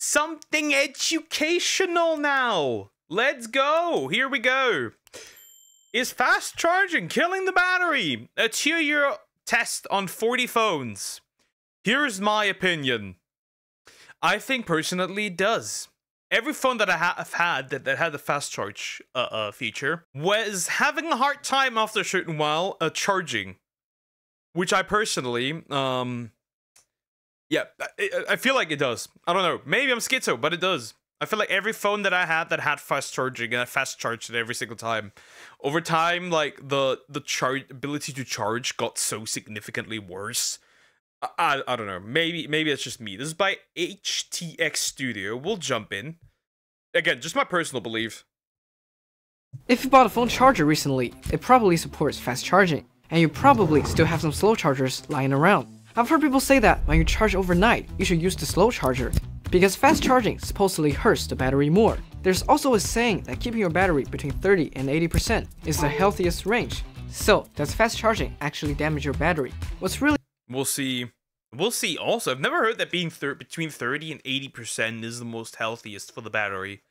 something educational now. Let's go. Here we go. Is fast charging killing the battery? A 2-year test on 40 phones. Here's my opinion. I think personally it does. Every phone that I have had that had the fast charge feature was having a hard time after a certain while charging. Which I personally, yeah, I feel like it does. I don't know. Maybe I'm schizo, but it does. I feel like every phone that I had that had fast charging, and I fast charged it every single time. Over time, like the ability to charge got so significantly worse. I don't know. Maybe it's just me. This is by HTX Studio. We'll jump in. Again, just my personal belief. If you bought a phone charger recently, it probably supports fast charging, and you probably still have some slow chargers lying around. I've heard people say that when you charge overnight, you should use the slow charger, because fast charging supposedly hurts the battery more. There's also a saying that keeping your battery between 30 and 80% is the healthiest range. So, does fast charging actually damage your battery? What's really We'll see. We'll see also. I've never heard that being between 30 and 80% is the most healthiest for the battery.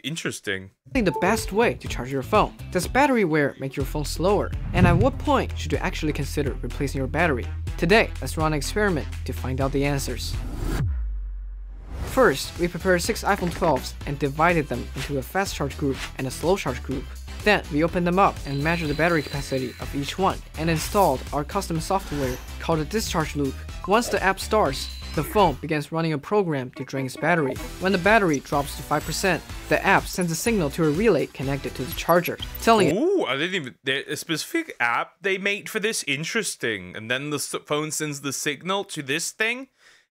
Interesting. the best way to charge your phone? Does battery wear make your phone slower? And at what point should you actually consider replacing your battery? Today, let's run an experiment to find out the answers. First, we prepared 6 iPhone 12s and divided them into a fast charge group and a slow charge group. Then, we opened them up and measured the battery capacity of each one and installed our custom software called a discharge loop. Once the app starts, the phone begins running a program to drain its battery. When the battery drops to 5%, the app sends a signal to a relay connected to the charger, telling it. Ooh, I didn't even. There's a specific app they made for this. Interesting. And then the phone sends the signal to this thing,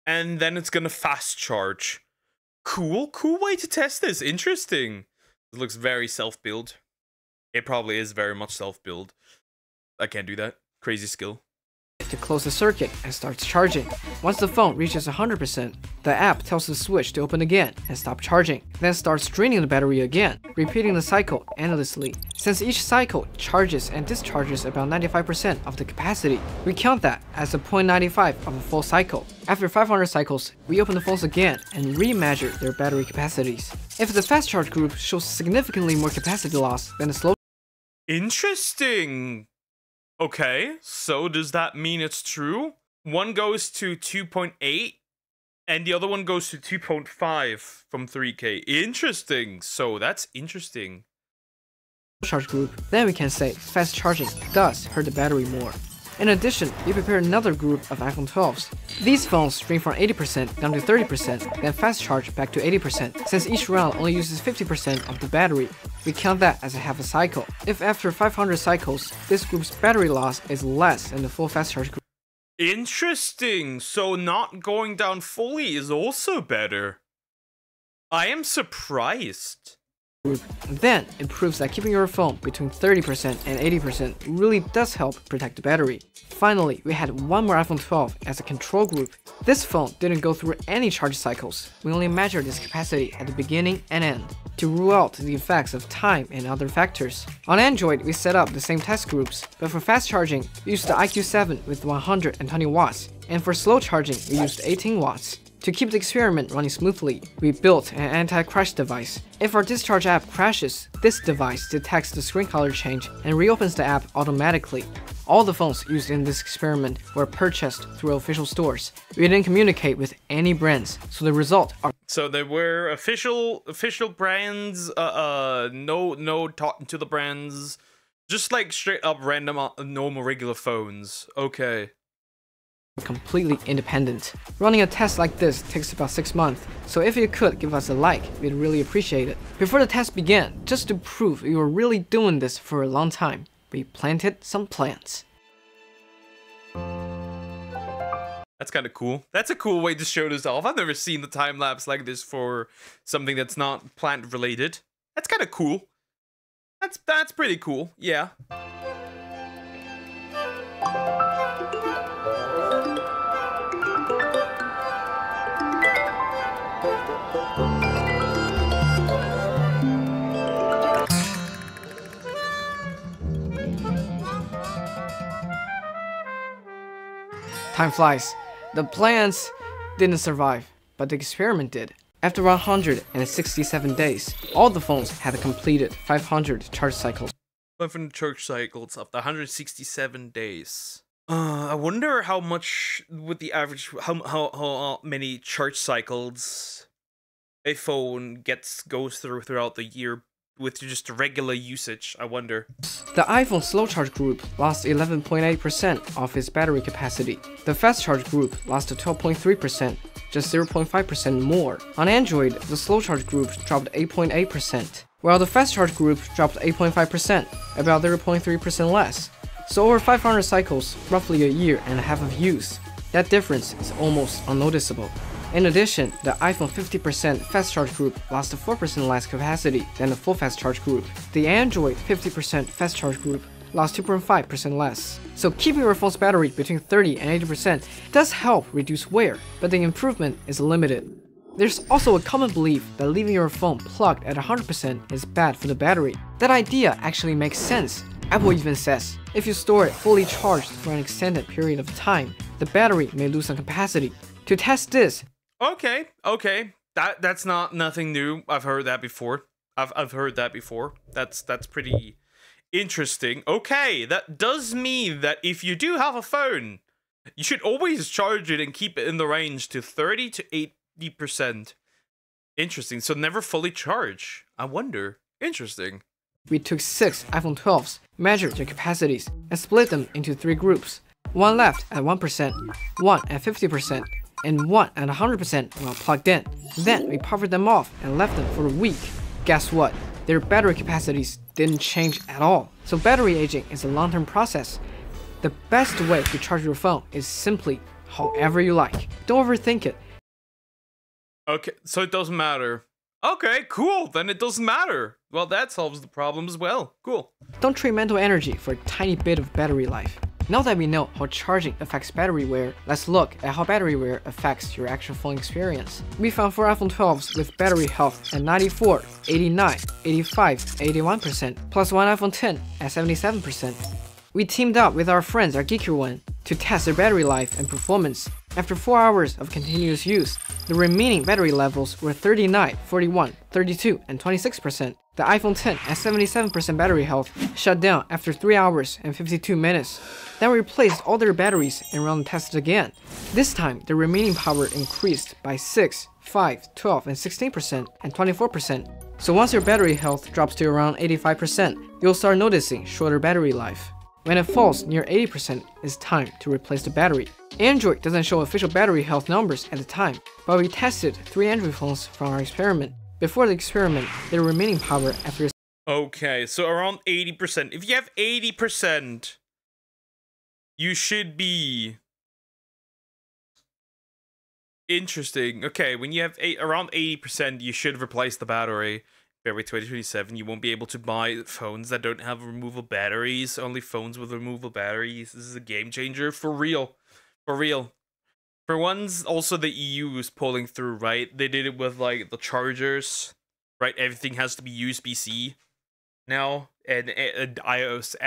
and then it's gonna fast charge. Cool way to test this. Interesting. It looks very self-build. It probably is very much self-build. I can't do that. Crazy skill. To close the circuit and starts charging. Once the phone reaches 100%, the app tells the switch to open again and stop charging, then starts draining the battery again, repeating the cycle endlessly. Since each cycle charges and discharges about 95% of the capacity, we count that as a 0.95 of a full cycle. After 500 cycles, we open the phones again and re-measure their battery capacities. If the fast charge group shows significantly more capacity loss than the slow. Interesting. Okay, so does that mean it's true? One goes to 2.8 and the other one goes to 2.5 from 3K. Interesting. So that's interesting. Charge group, then we can say fast charging does hurt the battery more. In addition, we prepared another group of iPhone 12s. These phones drain from 80% down to 30%, then fast charge back to 80%. Since each round only uses 50% of the battery, we count that as a half a cycle. If after 500 cycles, this group's battery loss is less than the full fast charge group. Interesting. So not going down fully is also better. I am surprised. Then, it proves that keeping your phone between 30% and 80% really does help protect the battery. Finally, we had one more iPhone 12 as a control group. This phone didn't go through any charge cycles. We only measured its capacity at the beginning and end to rule out the effects of time and other factors. On Android, we set up the same test groups, but for fast charging, we used the IQ7 with 120 watts, and for slow charging, we used 18 watts. To keep the experiment running smoothly, we built an anti-crash device. If our discharge app crashes, this device detects the screen color change and reopens the app automatically. All the phones used in this experiment were purchased through official stores. We didn't communicate with any brands, so the result are. So they were official brands. No talking to the brands, just like straight up random normal regular phones. Okay. Completely independent. Running a test like this takes about 6 months, so if you could give us a like, we'd really appreciate it. Before the test began, just to prove we were really doing this for a long time, we planted some plants. That's kind of cool. That's a cool way to show this off. I've never seen the time lapse like this for something that's not plant related. That's kind of cool. That's pretty cool. Yeah. Time flies. The plants didn't survive. but the experiment did. After 167 days, all the phones had completed 500 charge cycles. 500 charge cycles after 167 days. I wonder how much with the average, how many charge cycles a phone goes throughout the year with just regular usage. I wonder. The iPhone slow charge group lost 11.8% of its battery capacity. The fast charge group lost 12.3%, just 0.5% more. On Android, the slow charge group dropped 8.8%, while the fast charge group dropped 8.5%, about 0.3% less. So over 500 cycles, roughly a year and a half of use. That difference is almost unnoticeable. In addition, the iPhone 50% fast charge group lost 4% less capacity than the full fast charge group. The Android 50% fast charge group lost 2.5% less. So keeping your phone's battery between 30 and 80% does help reduce wear, but the improvement is limited. There's also a common belief that leaving your phone plugged at 100% is bad for the battery. That idea actually makes sense. Apple even says, if you store it fully charged for an extended period of time, the battery may lose some capacity. To test this, Okay. That's nothing new. I've heard that before. I've heard that before. That's pretty interesting. Okay, that does mean that if you do have a phone, you should always charge it and keep it in the range to 30 to 80%. Interesting. So never fully charge. I wonder. Interesting. we took 6 iPhone 12s, measured their capacities, and split them into 3 groups. One left at 1%, one at 50%, and one at 100% while plugged in. Then we powered them off and left them for a week. Guess what? Their battery capacities didn't change at all. So battery aging is a long-term process. The best way to charge your phone is simply however you like. Don't overthink it. Okay, so it doesn't matter. Okay, cool, then it doesn't matter. Well, that solves the problem as well. Cool. Don't trade mental energy for a tiny bit of battery life. Now that we know how charging affects battery wear, let's look at how battery wear affects your actual phone experience. We found 4 iPhone 12s with battery health at 94, 89, 85, 81%, plus 1 iPhone 10 at 77%. We teamed up with our friends at Geeker1 to test their battery life and performance. After 4 hours of continuous use, the remaining battery levels were 39, 41, 32, and 26%. The iPhone 10 at 77% battery health shut down after 3 hours and 52 minutes. Then we replaced all their batteries and ran the test again. This time, the remaining power increased by 6, 5, 12, and 16%, and 24%. So once your battery health drops to around 85%, you'll start noticing shorter battery life. When it falls near 80%, it's time to replace the battery. Android doesn't show official battery health numbers at the time, but we tested 3 Android phones from our experiment. Before the experiment, their remaining power after... Okay, so around 80%. If you have 80%, you should be... Interesting. Okay, when you have around 80%, you should replace the battery. February 2027, you won't be able to buy phones that don't have removable batteries. Only phones with removable batteries. This is a game changer for real. For real. For once, also the EU is pulling through, right? They did it with like the chargers, right? Everything has to be USB-C now, and iOS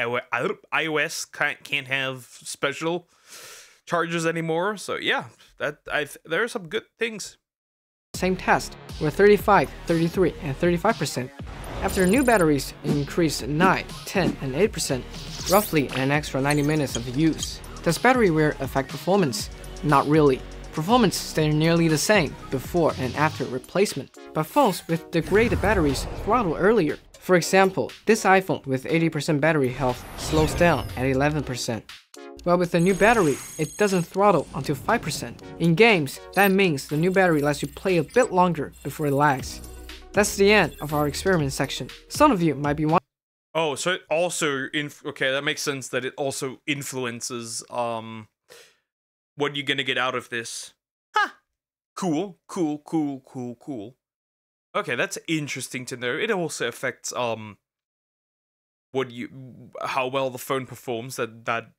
can't have special chargers anymore. So yeah, there are some good things. Same test were 35, 33, and 35%. After new batteries increased 9, 10, and 8%, roughly an extra 90 minutes of use. Does battery wear affect performance? Not really. Performance stayed nearly the same before and after replacement, but phones with degraded batteries throttle earlier. For example, this iPhone with 80% battery health slows down at 11%. While with the new battery, it doesn't throttle until 5%. In games, that means the new battery lets you play a bit longer before it lags. That's the end of our experiment section. Some of you might be wondering... Oh, so it also... Okay, that makes sense that it also influences, what you're gonna get out of this. Huh. Cool. Okay, that's interesting to know. It also affects, how well the phone performs. That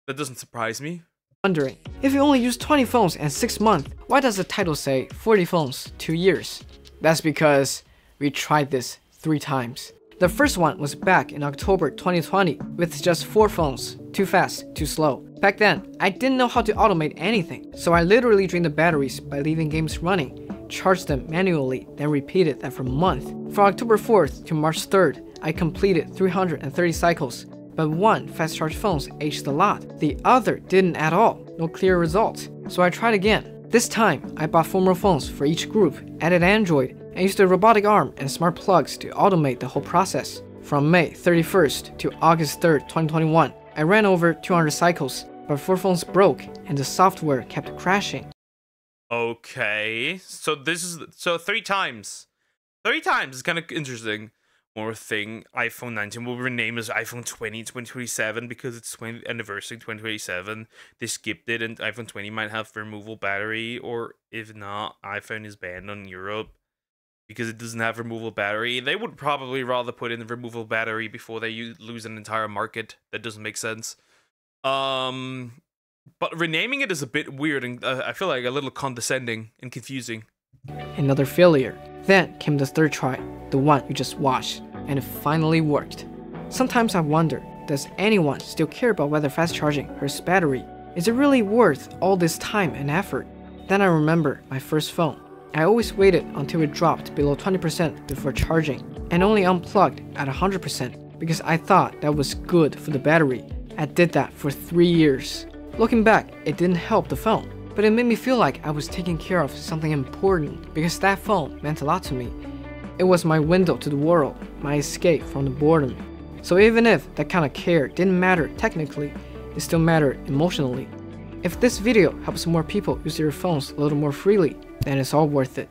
doesn't surprise me. Wondering, if you only use 20 phones in 6 months, why does the title say 40 phones, 2 years? That's because we tried this 3 times. The first one was back in October 2020 with just 4 phones. Too fast, too slow. Back then, I didn't know how to automate anything, so I literally drained the batteries by leaving games running, charged them manually, then repeated that for a month. From October 4th to March 3rd, I completed 330 cycles, but one fast charge phone aged a lot. The other didn't at all, no clear results. So I tried again. This time, I bought 4 more phones for each group, added Android, and used a robotic arm and smart plugs to automate the whole process. From May 31st to August 3rd, 2021, I ran over 200 cycles, but 4 phones broke and the software kept crashing. Okay, so this is 3 times. 3 times is kind of interesting. More thing, iPhone 19 will rename as iPhone 20 2027 because it's 20th anniversary 2027. They skipped it, and iPhone 20 might have removable battery, or if not, iPhone is banned on Europe because it doesn't have removable battery. They would probably rather put in the removable battery before they lose an entire market. That doesn't make sense. But renaming it is a bit weird, and I feel like a little condescending and confusing. Another failure. Then came the third try, the one you just watched, and it finally worked. Sometimes I wonder, does anyone still care about whether fast charging hurts battery? Is it really worth all this time and effort? Then I remember my first phone. I always waited until it dropped below 20% before charging, and only unplugged at 100% because I thought that was good for the battery. I did that for 3 years. Looking back, it didn't help the phone, but it made me feel like I was taking care of something important because that phone meant a lot to me. It was my window to the world, my escape from the boredom. So even if that kind of care didn't matter technically, it still mattered emotionally. If this video helps more people use their phones a little more freely, then it's all worth it.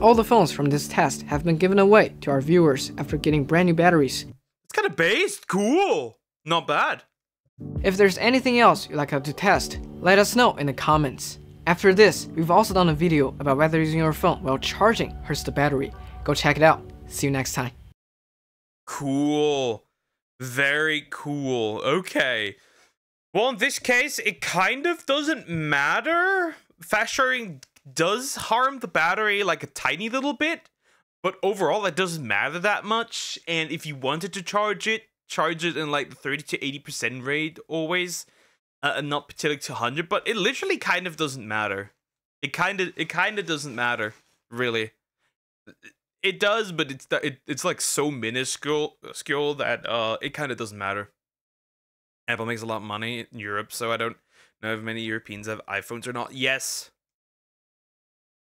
All the phones from this test have been given away to our viewers after getting brand new batteries. It's kind of based. Cool. Not bad. If there's anything else you'd like us to test, let us know in the comments. After this, we've also done a video about whether using your phone while charging hurts the battery. Go check it out. See you next time. Cool. Very cool. Okay. Well, in this case, it kind of doesn't matter. Fast charging does harm the battery like a tiny little bit, but overall it doesn't matter that much. And if you wanted to charge it in like the 30 to 80% rate always, and not particularly to 100, but it literally kind of doesn't matter. It kind of doesn't matter, really. It does, but it's like so minuscule that it kind of doesn't matter. Apple makes a lot of money in Europe, so I don't know if many Europeans have iPhones or not. Yes,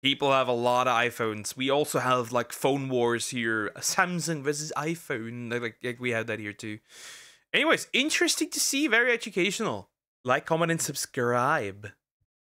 people have a lot of iPhones. We also have like phone wars here, Samsung versus iPhone. Like we have that here too. Anyways, interesting to see. Very educational. Like, comment, and subscribe.